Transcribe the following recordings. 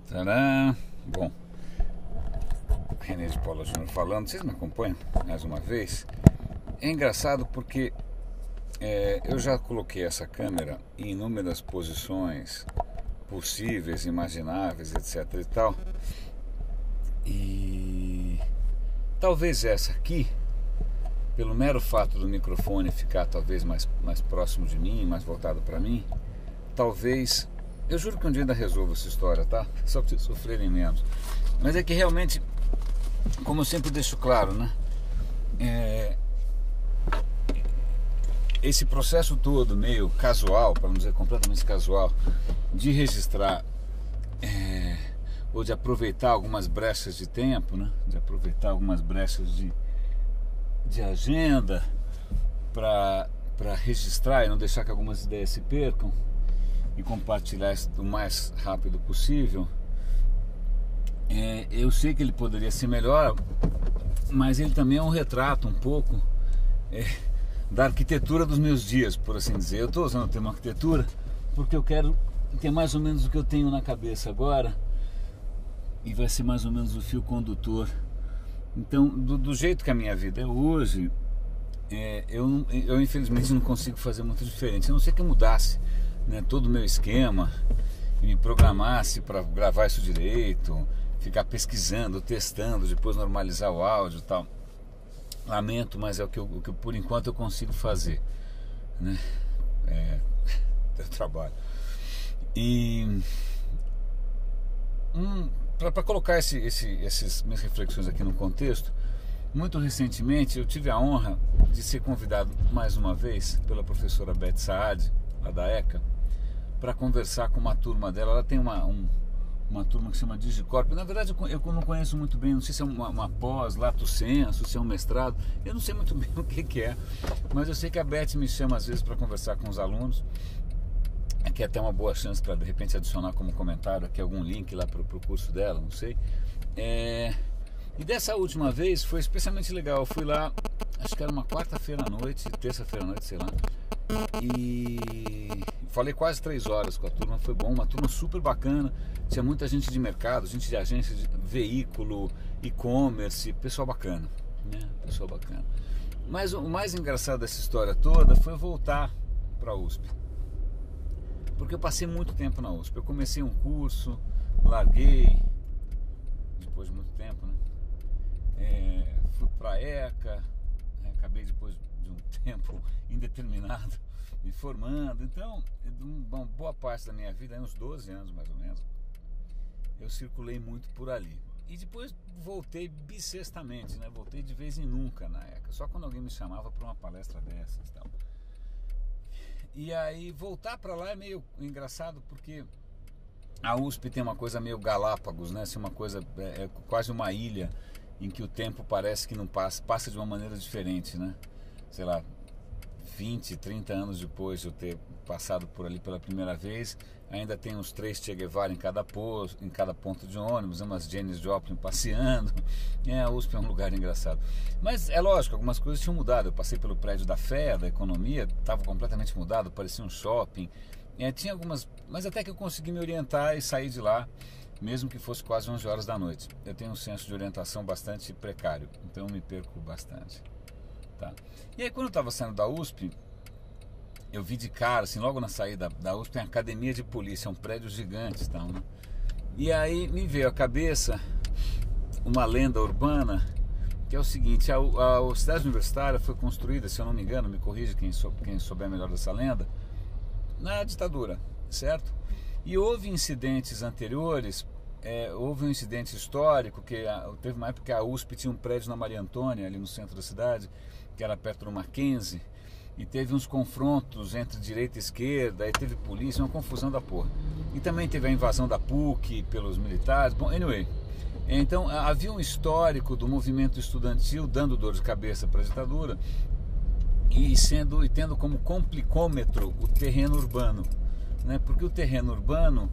Tcharam! Bom, René de Paula Júnior falando, vocês me acompanham mais uma vez? É engraçado porque eu já coloquei essa câmera em inúmeras posições possíveis, imagináveis, etc e tal. E talvez essa aqui, pelo mero fato do microfone ficar talvez mais próximo de mim, mais voltado para mim, talvez... Eu juro que um dia ainda resolvo essa história, tá? Só para vocês sofrerem menos. Mas é que realmente, como eu sempre deixo claro, né? Esse processo todo, meio casual, para não dizer completamente casual, de registrar ou de aproveitar algumas brechas de tempo, né? De aproveitar algumas brechas de agenda para registrar e não deixar que algumas ideias se percam e compartilhar isso o mais rápido possível. Eu sei que ele poderia ser melhor, mas ele também é um retrato um pouco da arquitetura dos meus dias, por assim dizer. Eu estou usando o termo arquitetura porque eu quero ter mais ou menos o que eu tenho na cabeça agora e vai ser mais ou menos o fio condutor. Então, do jeito que a minha vida é hoje, eu infelizmente não consigo fazer muito diferente, a não ser que eu mudasse, né, todo o meu esquema e me programasse para gravar isso direito, ficar pesquisando, testando, depois normalizar o áudio e tal. Lamento, mas é o que por enquanto eu consigo fazer, né? Eu trabalho. E para colocar essas minhas reflexões aqui no contexto, muito recentemente eu tive a honra de ser convidado mais uma vez pela professora Beth Saad, lá da ECA, para conversar com uma turma dela. Ela tem uma turma que se chama Digicorp. Na verdade eu não conheço muito bem, não sei se é uma pós, lato sensu, se é um mestrado, eu não sei muito bem o que é, mas eu sei que a Beth me chama às vezes para conversar com os alunos, que é até uma boa chance para de repente adicionar como comentário aqui algum link lá para o curso dela, não sei. E dessa última vez foi especialmente legal. Eu fui lá, acho que era uma quarta-feira à noite, terça-feira à noite, sei lá, e falei quase 3 horas com a turma. Foi bom, uma turma super bacana, tinha muita gente de mercado, gente de agência de veículo, e-commerce, pessoal bacana, né? Pessoal bacana. Mas o mais engraçado dessa história toda foi voltar para a USP, porque eu passei muito tempo na USP. Eu comecei um curso, larguei depois de muito tempo, né? Fui para a ECA, acabei depois de um tempo indeterminado me formando. Então, uma boa parte da minha vida, uns 12 anos mais ou menos, eu circulei muito por ali. E depois voltei bissextamente, né? Voltei de vez em nunca na ECA, só quando alguém me chamava para uma palestra dessas e tal. E aí voltar para lá é meio engraçado, porque a USP tem uma coisa meio Galápagos, né? Assim, uma coisa, quase uma ilha em que o tempo parece que não passa de uma maneira diferente, né? Sei lá, 20, 30 anos depois de eu ter passado por ali pela primeira vez, ainda tem uns 3 Che Guevara em cada ponto de ônibus, umas Janis Joplin passeando. A USP é um lugar engraçado. Mas é lógico, algumas coisas tinham mudado. Eu passei pelo prédio da FEA, da economia, estava completamente mudado, parecia um shopping. Tinha algumas, mas até que eu consegui me orientar e sair de lá, mesmo que fosse quase 11 horas da noite. Eu tenho um senso de orientação bastante precário, então eu me perco bastante. Tá. E aí, quando eu estava saindo da USP, eu vi de cara, assim, logo na saída da USP, tem a academia de polícia, é um prédio gigante, tal, né? E aí me veio à cabeça uma lenda urbana, que é o seguinte: a cidade universitária foi construída, se eu não me engano, me corrija quem souber melhor dessa lenda, na ditadura, certo? E houve incidentes anteriores, houve um incidente histórico, que teve uma época que a USP tinha um prédio na Maria Antônia, ali no centro da cidade, que era perto do Mackenzie, e teve uns confrontos entre direita e esquerda, aí teve polícia, uma confusão da porra. E também teve a invasão da PUC pelos militares. Bom, anyway, então havia um histórico do movimento estudantil dando dor de cabeça para a ditadura e tendo como complicômetro o terreno urbano, né? Porque o terreno urbano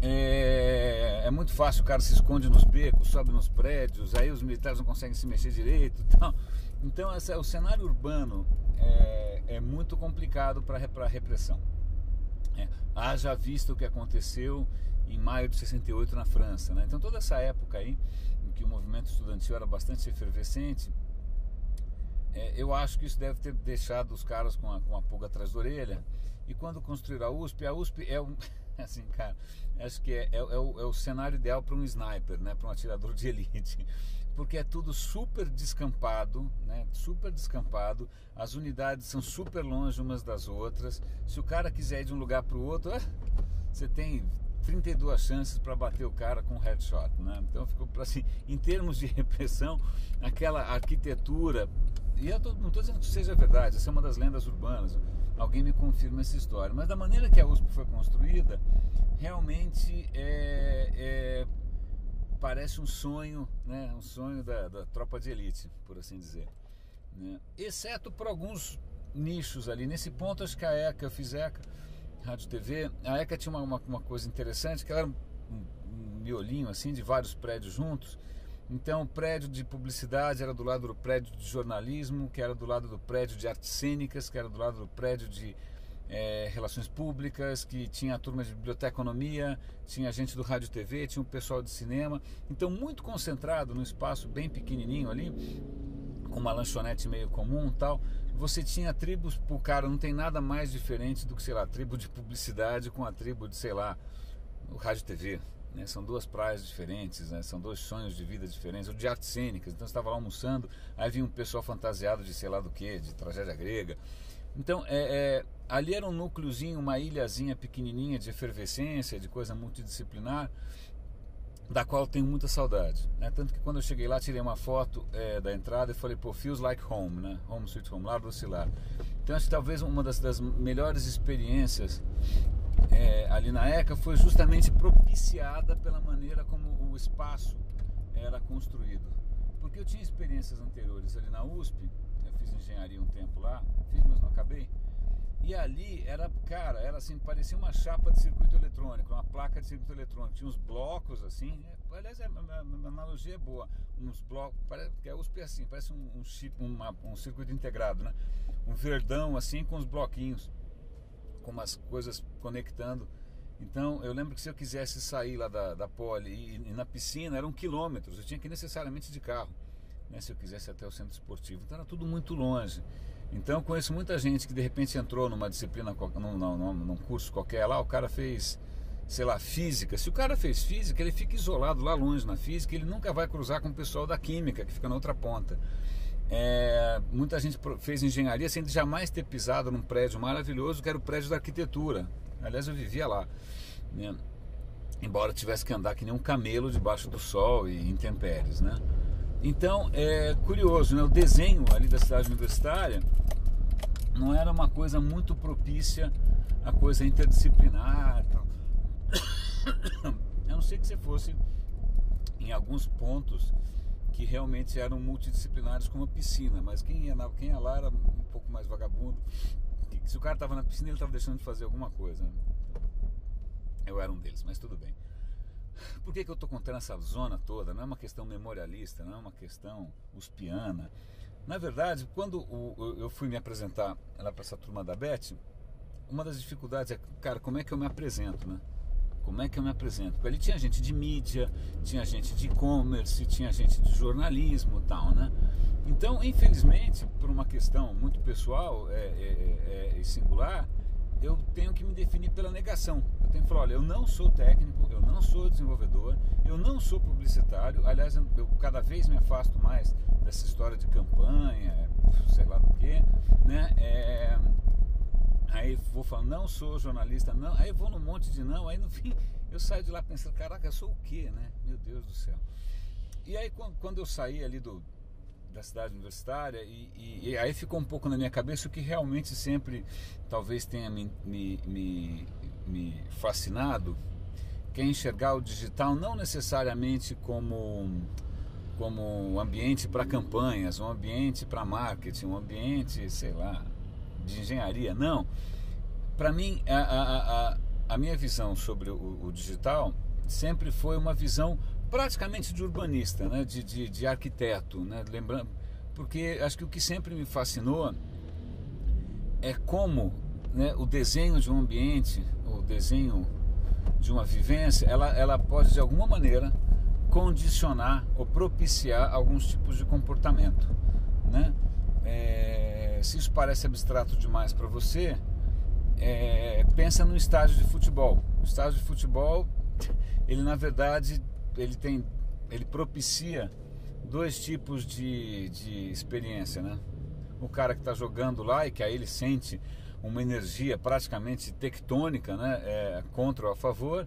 é muito fácil, o cara se esconde nos becos, sobe nos prédios, aí os militares não conseguem se mexer direito, então o cenário urbano é muito complicado para a repressão. Haja visto o que aconteceu em maio de 68 na França, né? Então toda essa época aí, em que o movimento estudantil era bastante efervescente, eu acho que isso deve ter deixado os caras com a pulga atrás da orelha. E quando construíram a USP é um, assim, cara, acho que é o cenário ideal para um sniper, né, para um atirador de elite, porque é tudo super descampado, né, super descampado, as unidades são super longe umas das outras. Se o cara quiser ir de um lugar para o outro, você tem 32 chances para bater o cara com um headshot, né? Então ficou assim, em termos de repressão, aquela arquitetura, e eu não estou dizendo que isso seja verdade, essa é uma das lendas urbanas, alguém me confirma essa história, mas da maneira que a USP foi construída, realmente parece um sonho, né? Um sonho da tropa de elite, por assim dizer, né? Exceto por alguns nichos ali. Nesse ponto, acho que a ECA, eu fiz ECA, Rádio TV, a ECA tinha uma coisa interessante, que ela era um miolinho assim, de vários prédios juntos. Então o prédio de publicidade era do lado do prédio de jornalismo, que era do lado do prédio de artes cênicas, que era do lado do prédio de relações públicas, que tinha a turma de biblioteconomia, tinha gente do Rádio TV, tinha o pessoal de cinema. Então muito concentrado num espaço bem pequenininho ali, com uma lanchonete meio comum e tal. Você tinha tribos, o cara não tem nada mais diferente do que, sei lá, a tribo de publicidade com a tribo de, sei lá, o Rádio TV, né? São duas praias diferentes, né? São dois sonhos de vida diferentes, ou de artes cênicas. Então você estava lá almoçando, aí vinha um pessoal fantasiado de sei lá do que, de tragédia grega. Então ali era um núcleozinho, uma ilhazinha pequenininha de efervescência, de coisa multidisciplinar, da qual eu tenho muita saudade, né? Tanto que quando eu cheguei lá, tirei uma foto da entrada e falei, pô, feels like home, né? Home sweet home, lar do oscilar. Então acho que talvez uma das melhores experiências ali na ECA foi justamente propiciada pela maneira como o espaço era construído. Porque eu tinha experiências anteriores ali na USP, eu fiz engenharia um tempo lá, fiz, mas não acabei. E ali era assim, parecia uma chapa de circuito eletrônico, uma placa de circuito eletrônico. Tinha uns blocos assim, aliás, a analogia é boa. Uns blocos, que a USP é assim, parece um chip, um circuito integrado, né? Um verdão assim com os bloquinhos, com umas coisas conectando. Então eu lembro que se eu quisesse sair lá da Poli e na piscina eram quilômetros, eu tinha que ir necessariamente de carro, né, se eu quisesse até o centro esportivo. Então era tudo muito longe. Então eu conheço muita gente que de repente entrou numa disciplina, num curso qualquer lá, o cara fez, sei lá, física. Se o cara fez física, ele fica isolado lá longe na física, ele nunca vai cruzar com o pessoal da química, que fica na outra ponta. Muita gente fez engenharia sem jamais ter pisado num prédio maravilhoso, que era o prédio da arquitetura. Aliás, eu vivia lá, né? Embora tivesse que andar que nem um camelo debaixo do sol e intempéries, né? Então é curioso, né? O desenho ali da cidade universitária não era uma coisa muito propícia a coisa interdisciplinar, tal. A não ser que você fosse em alguns pontos que realmente eram multidisciplinares, como a piscina, mas quem ia lá era um pouco mais vagabundo. Se o cara estava na piscina, ele estava deixando de fazer alguma coisa, né? Eu era um deles, mas tudo bem. Por que eu estou contando essa zona toda? Não é uma questão memorialista, não é uma questão uspiana. Na verdade, quando eu fui me apresentar lá para essa turma da Beth, uma das dificuldades é, cara, como é que eu me apresento, né? Como é que eu me apresento? Porque ali tinha gente de mídia, tinha gente de e-commerce, tinha gente de jornalismo e tal, né? Então, infelizmente, por uma questão muito pessoal e singular, eu tenho que me definir pela negação. Eu tenho que falar, olha, eu não sou técnico, eu não sou desenvolvedor, eu não sou publicitário. Aliás, eu cada vez me afasto mais dessa história de campanha, sei lá do que, né? Aí vou falar, não sou jornalista, não. Aí vou num monte de não. Aí no fim eu saio de lá pensando, caraca, eu sou o quê, né? Meu Deus do céu. E aí quando eu saí ali da cidade universitária, e aí ficou um pouco na minha cabeça o que realmente sempre talvez tenha me fascinado, que é enxergar o digital não necessariamente como um ambiente para campanhas, um ambiente para marketing, um ambiente, sei lá, de engenharia. Não. Para mim, a minha visão sobre o digital sempre foi uma visão praticamente de urbanista, né? de arquiteto, né? Lembrando, porque acho que o que sempre me fascinou é como, né, o desenho de um ambiente, o desenho de uma vivência, ela pode de alguma maneira condicionar ou propiciar alguns tipos de comportamento, né? Se isso parece abstrato demais para você, pensa no estádio de futebol. O estádio de futebol, ele na verdade, ele propicia dois tipos de experiência, né? O cara que está jogando lá e que aí ele sente uma energia praticamente tectônica, né? Contra ou a favor,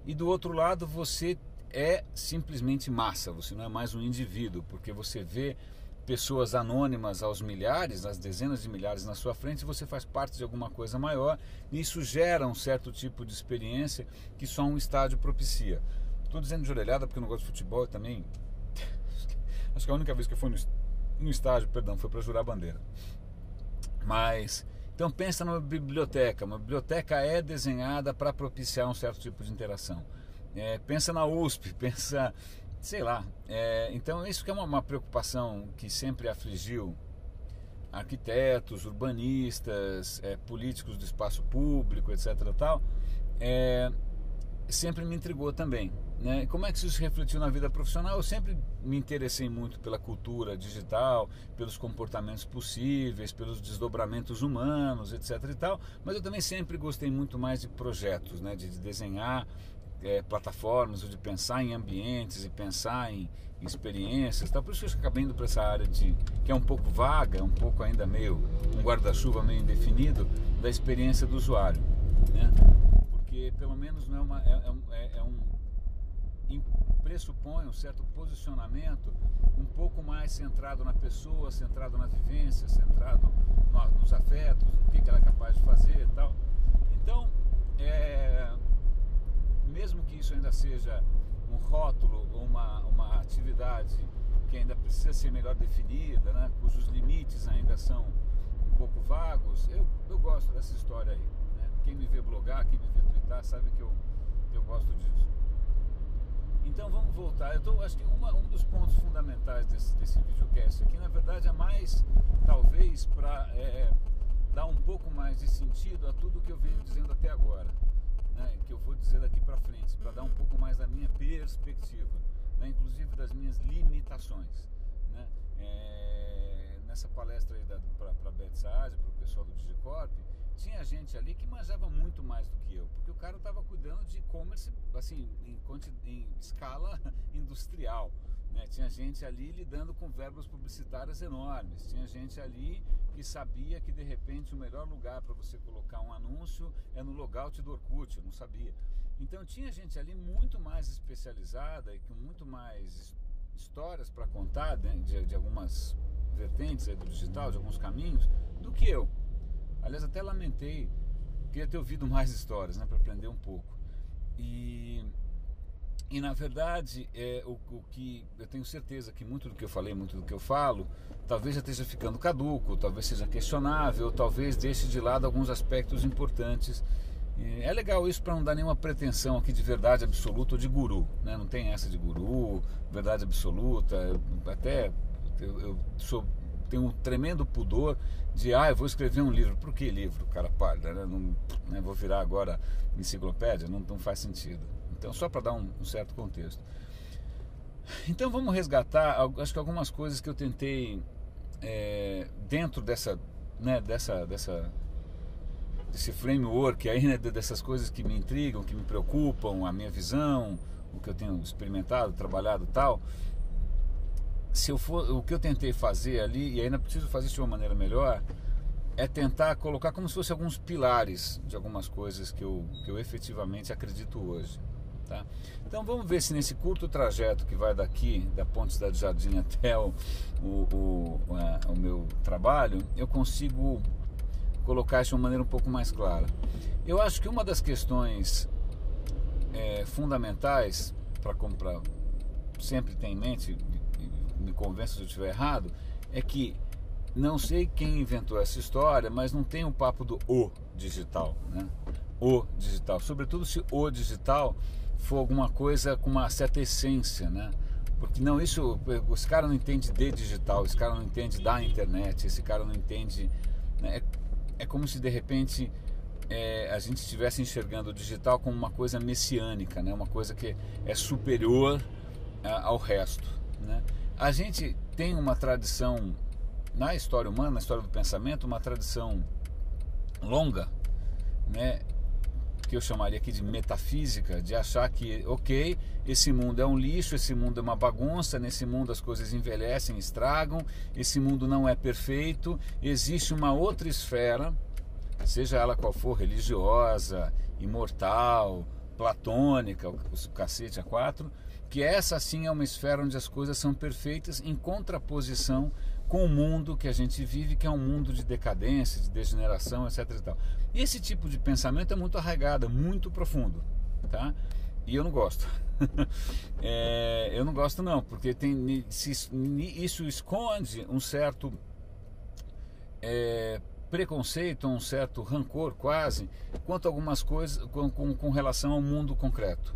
e do outro lado você é simplesmente massa, você não é mais um indivíduo, porque você vê pessoas anônimas aos milhares, às dezenas de milhares na sua frente, e você faz parte de alguma coisa maior, e isso gera um certo tipo de experiência que só um estádio propicia. Estou dizendo de orelhada porque eu não gosto de futebol, eu também acho que a única vez que eu fui no estádio, foi para jurar a bandeira. Mas então pensa numa biblioteca. Uma biblioteca é desenhada para propiciar um certo tipo de interação. Pensa na USP, pensa, sei lá. Então isso que é uma preocupação que sempre afligiu arquitetos, urbanistas, políticos do espaço público, etc. Tal, sempre me intrigou também, né? Como é que isso se refletiu na vida profissional? Eu sempre me interessei muito pela cultura digital, pelos comportamentos possíveis, pelos desdobramentos humanos, etc. e tal, mas eu também sempre gostei muito mais de projetos, né? De desenhar plataformas, ou de pensar em ambientes e pensar em experiências, tal. Por isso que eu acabei indo para essa área que é um pouco vaga, um pouco ainda meio um guarda-chuva meio indefinido da experiência do usuário, né? Porque pelo menos não pressupõe um certo posicionamento um pouco mais centrado na pessoa, centrado na vivência, centrado nos afetos, no que ela é capaz de fazer e tal. Então, mesmo que isso ainda seja um rótulo ou uma atividade que ainda precisa ser melhor definida, né, cujos limites ainda são um pouco vagos, eu gosto dessa história aí, né? Quem me vê blogar, quem me vê twittar, sabe que eu gosto disso. Então vamos voltar. Acho que um dos pontos fundamentais desse videocast aqui, na verdade, é mais, talvez, para dar um pouco mais de sentido a tudo que eu venho dizendo até agora, né, que eu vou dizer daqui para frente, para dar um pouco mais da minha perspectiva, né, inclusive das minhas limitações, né? Nessa palestra aí para a Beth Saad, para o pessoal do Digicorp, tinha gente ali que manjava muito mais do que eu, porque o cara estava cuidando de e-commerce assim, em escala industrial, né? Tinha gente ali lidando com verbas publicitárias enormes, tinha gente ali que sabia que de repente o melhor lugar para você colocar um anúncio é no logout do Orkut, eu não sabia. Então tinha gente ali muito mais especializada e com muito mais histórias para contar, né, de algumas vertentes aí do digital, de alguns caminhos, do que eu. Aliás, até lamentei, queria ter ouvido mais histórias, né, para aprender um pouco. E na verdade, o que eu tenho certeza que muito do que eu falei, muito do que eu falo, talvez já esteja ficando caduco, talvez seja questionável, talvez deixe de lado alguns aspectos importantes. É legal isso para não dar nenhuma pretensão aqui de verdade absoluta ou de guru, né? Não tem essa de guru, verdade absoluta. Eu tenho um tremendo pudor de eu vou escrever um livro. Por que livro, cara pálida, né? Não vou virar agora enciclopédia, não faz sentido. Então, só para dar um certo contexto. Então vamos resgatar, acho que algumas coisas que eu tentei dentro desse framework aí, né, dessas coisas que me intrigam, que me preocupam, a minha visão, o que eu tenho experimentado, trabalhado e tal. O que eu tentei fazer ali, e ainda preciso fazer isso de uma maneira melhor, é tentar colocar como se fossem alguns pilares de algumas coisas que eu efetivamente acredito hoje, tá? Então vamos ver se nesse curto trajeto que vai daqui, da Ponte Cidade Jardim até o meu trabalho, eu consigo colocar isso de uma maneira um pouco mais clara. Eu acho que uma das questões fundamentais para sempre ter em mente, me convença se eu estiver errado, é que não sei quem inventou essa história, mas não tem um papo do o digital, né? O digital, sobretudo se o digital for alguma coisa com uma certa essência, né? Porque não, esse cara não entende de digital, esse cara não entende da internet, esse cara não entende, né? É como se de repente a gente estivesse enxergando o digital como uma coisa messiânica, né? Uma coisa que é superior ao resto, né? A gente tem uma tradição na história humana, na história do pensamento, uma tradição longa, né, que eu chamaria aqui de metafísica, de achar que, ok, esse mundo é um lixo, esse mundo é uma bagunça, nesse mundo as coisas envelhecem, estragam, esse mundo não é perfeito, existe uma outra esfera, seja ela qual for, religiosa, imortal, platônica, o cacete a quatro, que essa sim é uma esfera onde as coisas são perfeitas em contraposição com o mundo que a gente vive, que é um mundo de decadência, de degeneração, etc. e tal. E esse tipo de pensamento é muito arraigado, muito profundo, tá? E eu não gosto. Eu não gosto não, porque isso esconde um certo preconceito, um certo rancor quase, quanto a algumas coisas com relação ao mundo concreto,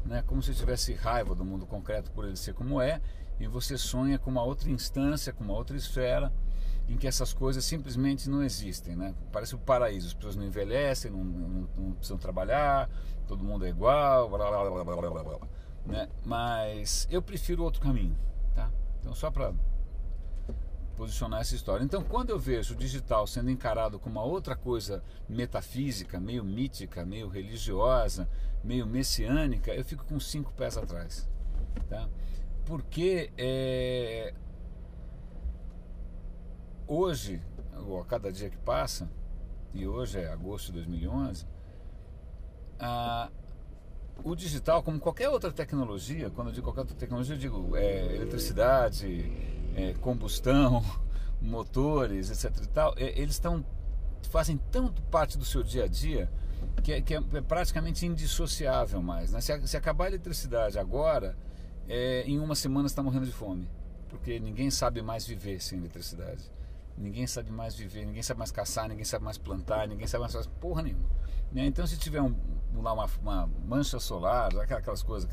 né? Como se eu tivesse raiva do mundo concreto por ele ser como é, e você sonha com uma outra instância, com uma outra esfera, em que essas coisas simplesmente não existem, né? Parece o paraíso, as pessoas não envelhecem, não precisam trabalhar, todo mundo é igual, blá, blá, blá, blá, blá, blá, né? Mas eu prefiro outro caminho, tá? Então, só para posicionar essa história. Então, quando eu vejo o digital sendo encarado como uma outra coisa metafísica, meio mítica, meio religiosa, meio messiânica, eu fico com 5 pés atrás, tá? Porque hoje, a cada dia que passa, e hoje é agosto de 2011, o digital, como qualquer outra tecnologia, quando eu digo qualquer outra tecnologia, eu digo eletricidade, combustão, motores, etc. e tal, eles fazem tanto parte do seu dia a dia que é praticamente indissociável mais, né? Se acabar a eletricidade agora, em uma semana você está morrendo de fome, porque ninguém sabe mais viver sem eletricidade. Ninguém sabe mais viver, ninguém sabe mais caçar, ninguém sabe mais plantar, ninguém sabe mais fazer porra nenhuma, né? Então, se tiver uma mancha solar, aquelas coisas,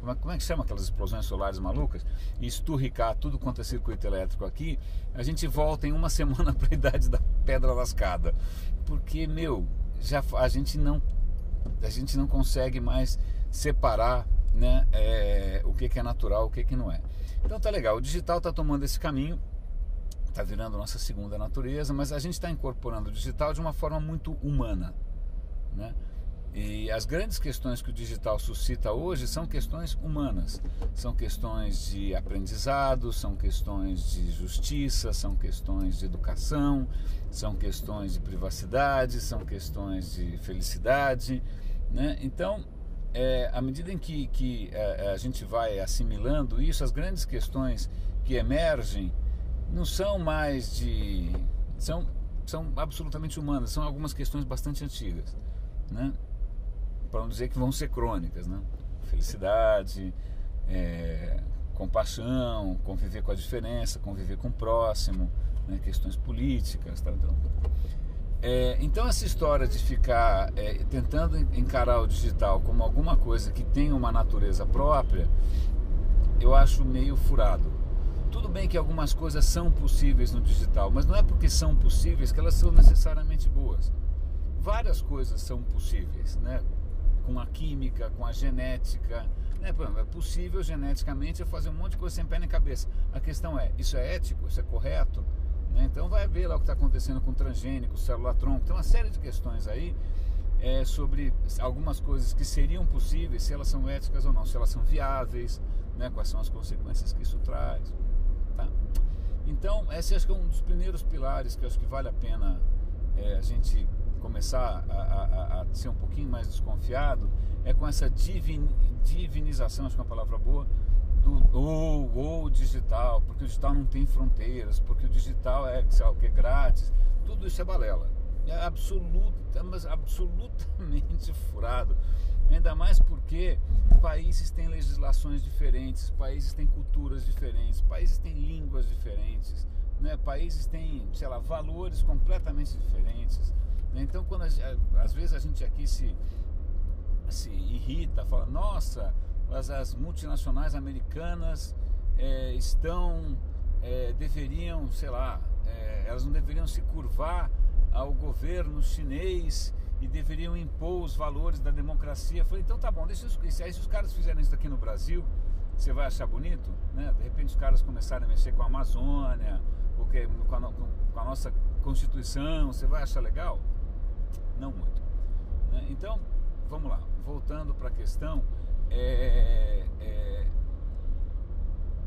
como é que chama aquelas explosões solares malucas, e esturricar tudo quanto é circuito elétrico aqui, a gente volta em uma semana para a idade da pedra lascada, porque, a gente não consegue mais separar, né, o que é natural, o que não é. Então tá legal, o digital está tomando esse caminho, está virando nossa segunda natureza, mas a gente está incorporando o digital de uma forma muito humana, né? E as grandes questões que o digital suscita hoje são questões humanas, são questões de aprendizado, são questões de justiça, são questões de educação, são questões de privacidade, são questões de felicidade, né? Então, à medida em que a gente vai assimilando isso, as grandes questões que emergem não são mais são absolutamente humanas, são algumas questões bastante antigas, né? Para não dizer que vão ser crônicas, né? Felicidade, compaixão, conviver com a diferença, conviver com o próximo, né? Questões políticas, tá? Então essa história de ficar tentando encarar o digital como alguma coisa que tem uma natureza própria, eu acho meio furado. Tudo bem que algumas coisas são possíveis no digital, mas não é porque são possíveis que elas são necessariamente boas. Várias coisas são possíveis, né? Com a química, com a genética, né? É possível geneticamente eu fazer um monte de coisa sem pé nem cabeça. A questão é, isso é ético? Isso é correto? Né? Então vai ver lá o que está acontecendo com o transgênico, célula-tronco. Tem uma série de questões aí sobre algumas coisas que seriam possíveis, se elas são éticas ou não, se elas são viáveis, né? Quais são as consequências que isso traz, tá? Então esse acho que é um dos primeiros pilares que eu acho que vale a pena a gente começar a ser um pouquinho mais desconfiado, com essa divinização, acho que é uma palavra boa, ou digital, porque o digital não tem fronteiras, porque o digital é grátis, tudo isso é balela, mas absolutamente furado, ainda mais porque países têm legislações diferentes, países têm culturas diferentes, países têm línguas diferentes, né? Países têm, valores completamente diferentes. Então, quando às vezes a gente aqui se irrita, fala, nossa, as multinacionais americanas deveriam, elas não deveriam se curvar ao governo chinês e deveriam impor os valores da democracia. Eu falei, então tá bom, deixa aí, se os caras fizerem isso aqui no Brasil, você vai achar bonito, né? De repente os caras começarem a mexer com a Amazônia, com a nossa Constituição, você vai achar legal? Não muito, né? Então, vamos lá, voltando para a questão,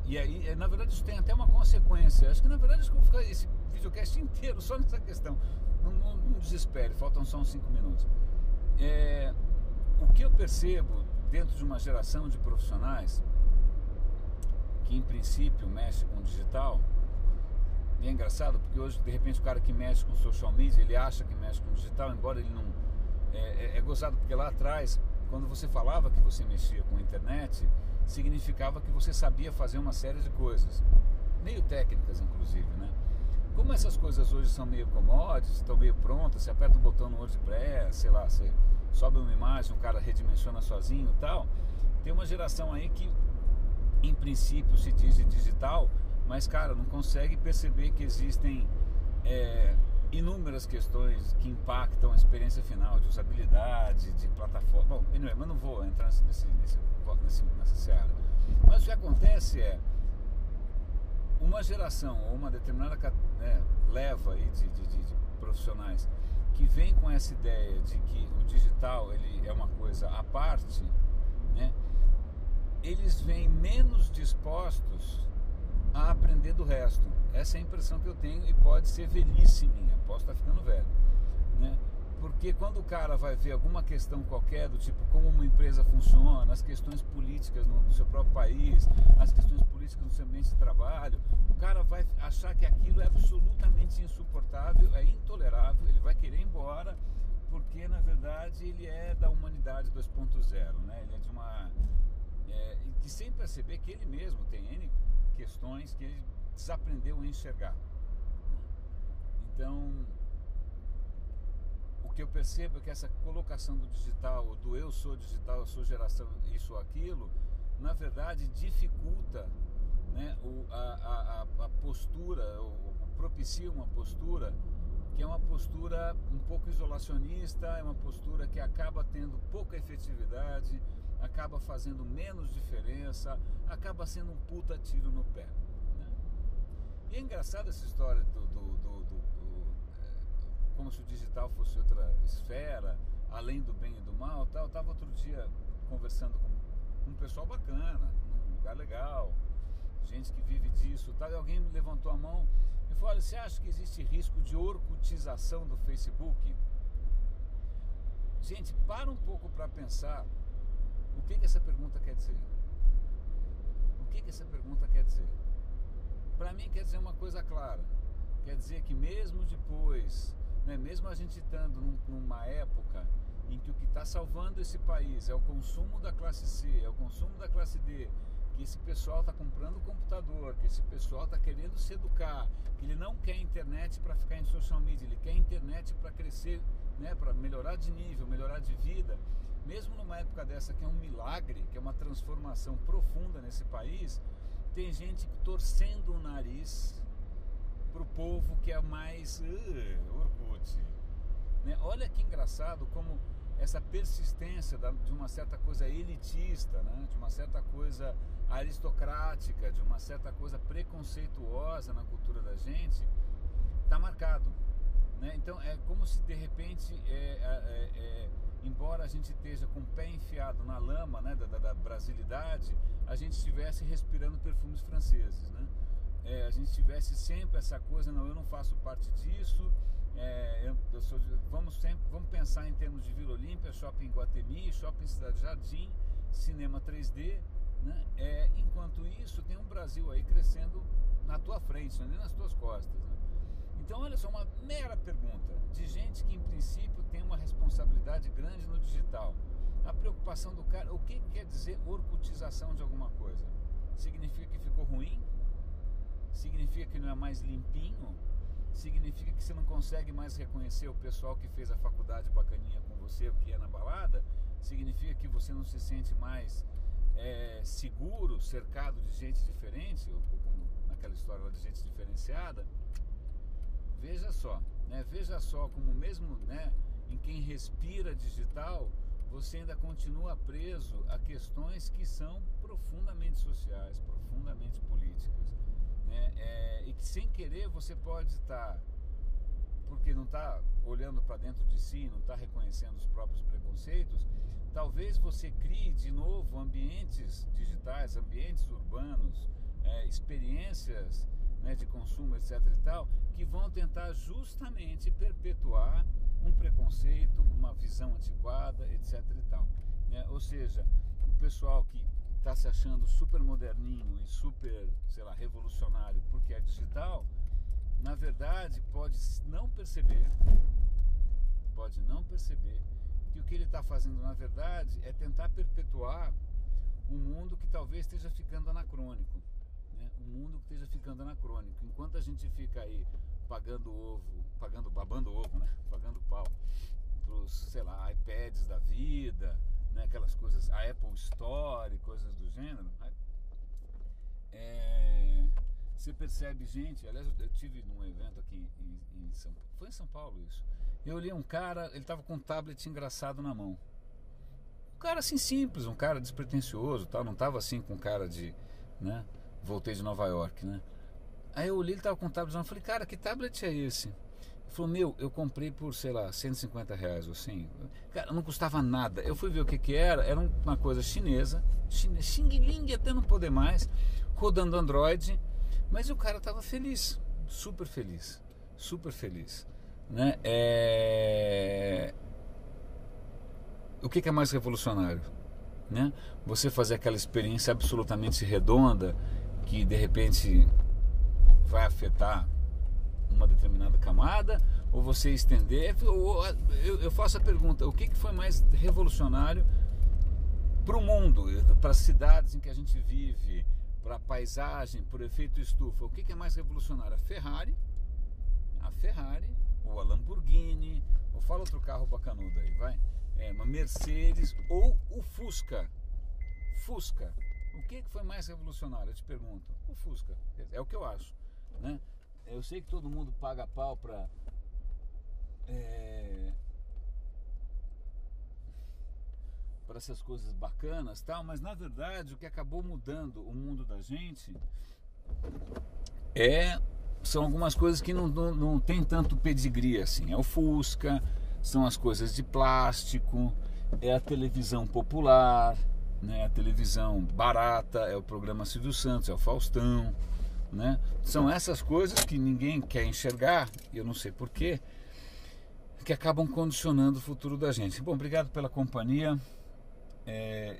e aí, na verdade, isso tem até uma consequência. Acho que, na verdade, eu vou ficar esse videocast inteiro só nessa questão. Não desespere, faltam só uns 5 minutos. O que eu percebo dentro de uma geração de profissionais que, em princípio, mexe com o digital, e é engraçado porque hoje, de repente, o cara que mexe com social media, ele acha que mexe com o digital, embora ele não... É gozado porque lá atrás, quando você falava que você mexia com a internet, significava que você sabia fazer uma série de coisas, meio técnicas inclusive, né? Como essas coisas hoje são meio commodities, estão meio prontas, você aperta um botão no WordPress, sei lá, você sobe uma imagem, o cara redimensiona sozinho e tal, tem uma geração aí que, em princípio, se diz digital, mas, cara, não consegue perceber que existem inúmeras questões que impactam a experiência final, de usabilidade, de plataforma. Bom, anyway, mas não vou entrar nessa seara. Mas o que acontece é uma geração ou uma determinada leva aí de profissionais que vem com essa ideia de que o digital ele é uma coisa à parte, né? Eles vêm menos dispostos a aprender do resto. Essa é a impressão que eu tenho e pode ser velhice minha, posso estar ficando velho, né? Porque quando o cara vai ver alguma questão qualquer do tipo como uma empresa funciona, as questões políticas no seu próprio país, as questões políticas no seu ambiente de trabalho, o cara vai achar que aquilo é absolutamente insuportável, é intolerável, ele vai querer ir embora, porque na verdade ele é da humanidade 2.0, né? Ele é de uma... e que sem perceber que ele mesmo tem N questões que ele desaprendeu a enxergar. Então, o que eu percebo é que essa colocação do digital, do eu sou digital, eu sou geração isso ou aquilo, na verdade dificulta, né, a postura, propicia uma postura que é uma postura um pouco isolacionista, é uma postura que acaba tendo pouca efetividade, acaba fazendo menos diferença, acaba sendo um puta tiro no pé, né? E é engraçada essa história como se o digital fosse outra esfera, além do bem e do mal, tal. Eu estava outro dia conversando com um pessoal bacana, num lugar legal, gente que vive disso, tal, e alguém me levantou a mão e falou: olha, você acha que existe risco de orcutização do Facebook? Gente, para um pouco para pensar o que essa pergunta quer dizer. O que essa pergunta quer dizer? Para mim quer dizer uma coisa clara. Quer dizer que mesmo depois, né, mesmo a gente estando numa época em que o que está salvando esse país é o consumo da classe C, é o consumo da classe D, que esse pessoal está comprando computador, que esse pessoal está querendo se educar, que ele não quer internet para ficar em social media, ele quer internet para crescer, né, para melhorar de nível, melhorar de vida. Mesmo numa época dessa que é um milagre, que é uma transformação profunda nesse país, tem gente torcendo o nariz para o povo que é mais Orkut, né? Olha que engraçado como essa persistência de uma certa coisa elitista, né? De uma certa coisa aristocrática, de uma certa coisa preconceituosa na cultura da gente, está marcado, né? Então é como se de repente, embora a gente esteja com o pé enfiado na lama, né, da brasilidade, a gente estivesse respirando perfumes franceses, né? A gente tivesse sempre essa coisa, não, eu não faço parte disso, vamos pensar em termos de Vila Olímpia, Shopping Guatemi, Shopping Cidade Jardim, cinema 3D, né? Enquanto isso tem um Brasil aí crescendo na tua frente, nem nas tuas costas, né? Então olha só, uma mera pergunta de gente que em princípio tem uma responsabilidade grande no digital. A preocupação do cara, o que quer dizer orcutização de alguma coisa? Significa que ficou ruim? Significa que não é mais limpinho? Significa que você não consegue mais reconhecer o pessoal que fez a faculdade bacaninha com você, o que é na balada? Significa que você não se sente mais seguro, cercado de gente diferente, ou como naquela história lá de gente diferenciada? veja só, né? Veja só como mesmo, né, em quem respira digital, você ainda continua preso a questões que são profundamente sociais, profundamente políticas, né? E que sem querer você pode estar, porque não está olhando para dentro de si, não está reconhecendo os próprios preconceitos, talvez você crie de novo ambientes digitais, ambientes urbanos, experiências, né, de consumo, etc. e tal, que vão tentar justamente perpetuar um preconceito, uma visão antiquada, etc. e tal, né? Ou seja, o pessoal que está se achando super moderninho e super, sei lá, revolucionário porque é digital, na verdade pode não perceber que o que ele está fazendo na verdade é tentar perpetuar um mundo que talvez esteja ficando anacrônico, né? Um mundo que esteja ficando anacrônico. Enquanto a gente fica aí babando ovo, né? Pagando pau pros, sei lá, iPads da vida, né? Aquelas coisas, a Apple Store, coisas do gênero. Você percebe gente, aliás eu tive num evento aqui em São Paulo, foi em São Paulo isso, eu olhei um cara, ele tava com um tablet engraçado na mão, um cara assim simples, um cara despretensioso, tal, não tava assim com cara de, né, voltei de Nova York, né, aí eu olhei, ele tava com um tablet na mão, eu falei, cara, que tablet é esse? Ele falou, eu comprei por, sei lá, R$150 ou assim, cara, não custava nada, eu fui ver o que era uma coisa chinesa, xing-ling até não poder mais, rodando Android. Mas o cara estava feliz, super feliz, né? O que é mais revolucionário, né? Você fazer aquela experiência absolutamente redonda que de repente vai afetar uma determinada camada, ou você estender. Eu faço a pergunta: o que foi mais revolucionário para o mundo, para as cidades em que a gente vive, para a paisagem, por efeito estufa? O que é mais revolucionário? A Ferrari, ou a Lamborghini, ou fala outro carro bacanudo aí, vai? Uma Mercedes, ou o Fusca. O que foi mais revolucionário? Eu te pergunto. O Fusca. É o que eu acho, né? Eu sei que todo mundo paga pau para para essas coisas bacanas, tal, mas na verdade o que acabou mudando o mundo da gente são algumas coisas que não tem tanto pedigree assim. É o Fusca, são as coisas de plástico, é a televisão popular, né? A televisão barata, é o programa Silvio Santos, é o Faustão, né? São essas coisas que ninguém quer enxergar, e eu não sei porquê, que acabam condicionando o futuro da gente. Bom, obrigado pela companhia.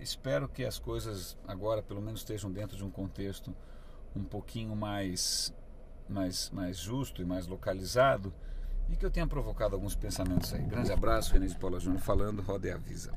Espero que as coisas agora pelo menos estejam dentro de um contexto um pouquinho mais justo e mais localizado, e que eu tenha provocado alguns pensamentos aí. Grande abraço, René de Paula Júnior falando, roda e avisa.